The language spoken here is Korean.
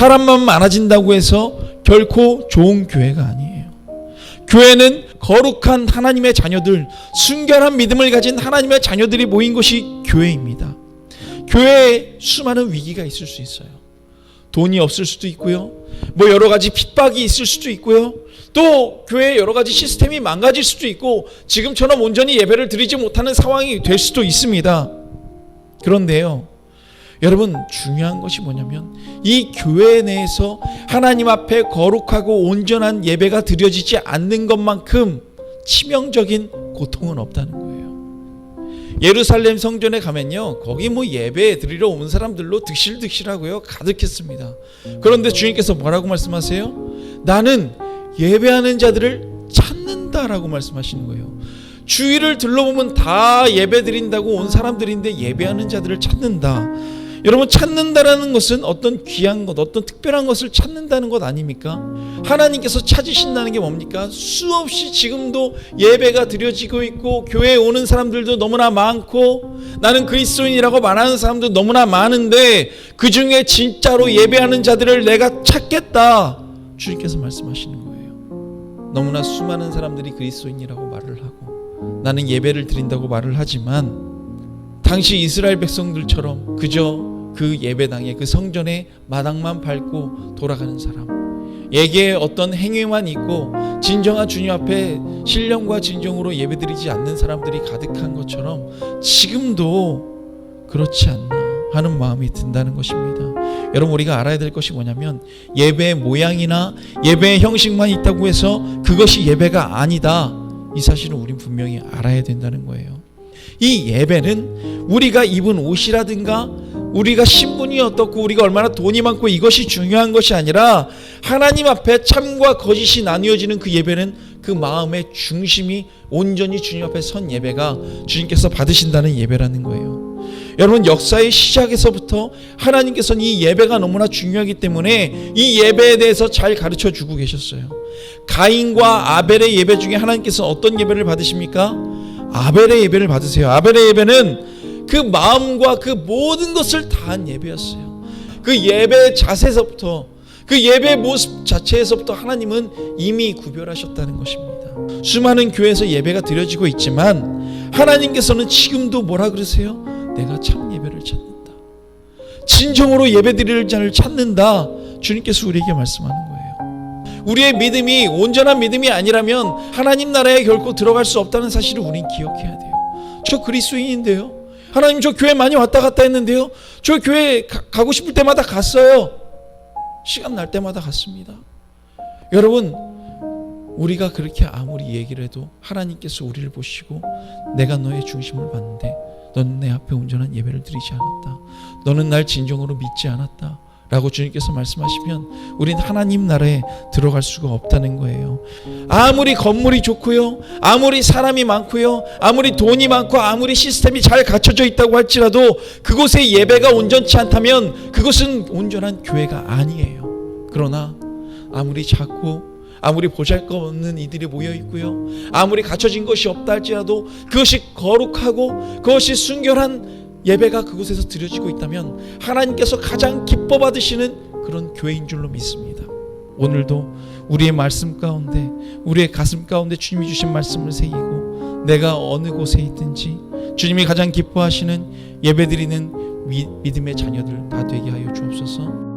사람만 많아진다고 해서 결코 좋은 교회가 아니에요. 교회는 거룩한 하나님의 자녀들, 순결한 믿음을 가진 하나님의 자녀들이 모인 것이 교회입니다. 교회에 수많은 위기가 있을 수 있어요. 돈이 없을 수도 있고요. 여러 가지 핍박이 있을 수도 있고요. 또 교회의 여러 가지 시스템이 망가질 수도 있고 지금처럼 온전히 예배를 드리지 못하는 상황이 될 수도 있습니다. 그런데요, 여러분, 중요한 것이 뭐냐면 이 교회 내에서 하나님 앞에 거룩하고 온전한 예배가 드려지지 않는 것만큼 치명적인 고통은 없다는 거예요. 예루살렘 성전에 가면요, 거기 예배 드리러 온 사람들로 득실득실하고요, 가득했습니다. 그런데 주님께서 뭐라고 말씀하세요? 나는 예배하는 자들을 찾는다라고 말씀하시는 거예요. 주위를 둘러보면 다 예배 드린다고 온 사람들인데 예배하는 자들을 찾는다. 여러분, 찾는다라는 것은 어떤 귀한 것, 어떤 특별한 것을 찾는다는 것 아닙니까? 하나님께서 찾으신다는 게 뭡니까? 수없이 지금도 예배가 드려지고 있고 교회에 오는 사람들도 너무나 많고 나는 그리스도인이라고 말하는 사람도 너무나 많은데 그 중에 진짜로 예배하는 자들을 내가 찾겠다, 주님께서 말씀하시는 거예요. 너무나 수많은 사람들이 그리스도인이라고 말을 하고 나는 예배를 드린다고 말을 하지만 당시 이스라엘 백성들처럼 그저 그 예배당에, 그 성전의 마당만 밟고 돌아가는 사람, 예계에 어떤 행위만 있고 진정한 주님 앞에 신령과 진정으로 예배드리지 않는 사람들이 가득한 것처럼 지금도 그렇지 않나 하는 마음이 든다는 것입니다. 여러분, 우리가 알아야 될 것이 뭐냐면 예배의 모양이나 예배의 형식만 있다고 해서 그것이 예배가 아니다, 이 사실은 우린 분명히 알아야 된다는 거예요. 이 예배는 우리가 입은 옷이라든가 우리가 신분이 어떻고 우리가 얼마나 돈이 많고 이것이 중요한 것이 아니라 하나님 앞에 참과 거짓이 나뉘어지는 그 예배는 그 마음의 중심이 온전히 주님 앞에 선 예배가 주님께서 받으신다는 예배라는 거예요. 여러분, 역사의 시작에서부터 하나님께서는 이 예배가 너무나 중요하기 때문에 이 예배에 대해서 잘 가르쳐 주고 계셨어요. 가인과 아벨의 예배 중에 하나님께서 어떤 예배를 받으십니까? 아벨의 예배를 받으세요. 아벨의 예배는 그 마음과 그 모든 것을 다한 예배였어요. 그 예배의 자세에서부터, 그 예배의 모습 자체에서부터 하나님은 이미 구별하셨다는 것입니다. 수많은 교회에서 예배가 드려지고 있지만 하나님께서는 지금도 뭐라 그러세요? 내가 참 예배를 찾는다, 진정으로 예배 드릴 자를 찾는다, 주님께서 우리에게 말씀하는 거예요. 우리의 믿음이 온전한 믿음이 아니라면 하나님 나라에 결코 들어갈 수 없다는 사실을 우린 기억해야 돼요. 저 그리스도인인데요, 하나님 저 교회 많이 왔다 갔다 했는데요, 저 교회 가고 싶을 때마다 갔어요. 시간 날 때마다 갔습니다. 여러분, 우리가 그렇게 아무리 얘기를 해도 하나님께서 우리를 보시고 내가 너의 중심을 봤는데 너는 내 앞에 온전한 예배를 드리지 않았다, 너는 날 진정으로 믿지 않았다 라고 주님께서 말씀하시면 우린 하나님 나라에 들어갈 수가 없다는 거예요. 아무리 건물이 좋고요, 아무리 사람이 많고요, 아무리 돈이 많고 아무리 시스템이 잘 갖춰져 있다고 할지라도 그곳의 예배가 온전치 않다면 그것은 온전한 교회가 아니에요. 그러나 아무리 작고 아무리 보잘것없는 이들이 모여 있고요, 아무리 갖춰진 것이 없다 할지라도 그것이 거룩하고 그것이 순결한 예배가 그곳에서 드려지고 있다면 하나님께서 가장 기뻐 받으시는 그런 교회인 줄로 믿습니다. 오늘도 우리의 말씀 가운데, 우리의 가슴 가운데 주님이 주신 말씀을 새기고 내가 어느 곳에 있든지 주님이 가장 기뻐하시는 예배드리는 믿음의 자녀들 다 되게 하여 주옵소서.